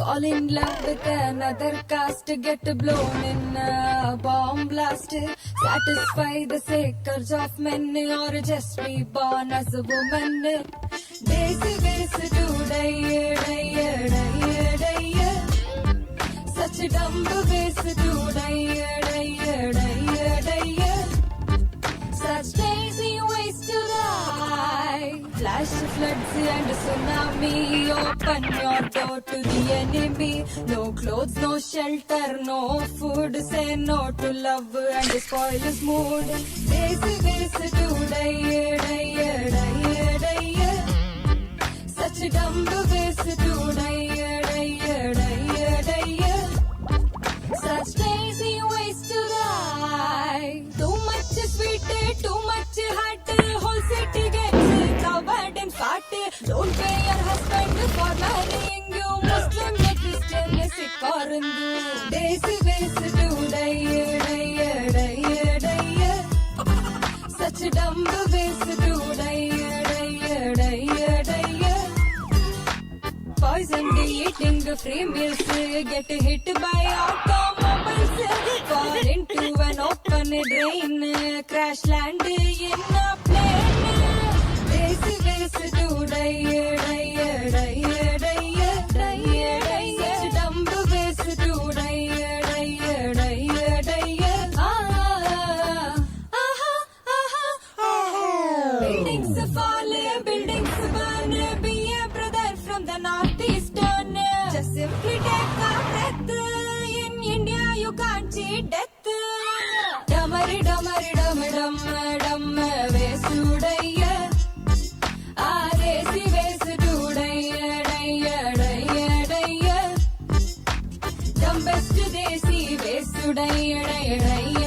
Fall in love with another caste, get blown in a bomb blast. Satisfy the sake of men or just be born as a woman. Daisy ways to die, die, die, die. Such dumb ways to die, die, die, die. Such lazy ways to die. Flash floods and tsunami, open your door to the enemy. No clothes, no shelter, no food. Say no to love and spoil his mood. Lazy ways to die, die, die, die. Such dumb ways to die, die, die, die. Such lazy ways to die. Too much sweet, too much hot. Whole city gets covered in fat. Don't pay your husband for marrying you. Muslim, Christian, Sikh or Hindu. Daisy ways to die, die, die, die. Such dumb ways to die, die, die, die. Poisoned eating free meals, get hit by automobiles, fall into an open drain, crash land in a plane. Lazy ways to die, die, die, die, die, die. Such dumb ways to die, die, die, die. Buildings fall, buildings burn, be a brother from the northeastern. Just simply take a breath. In India you can't cheat death. Dummery, dummery, dum, dum, dum, ways to die. Lazy ways to die, die, die, die. Dumbest desi ways to die, die, die.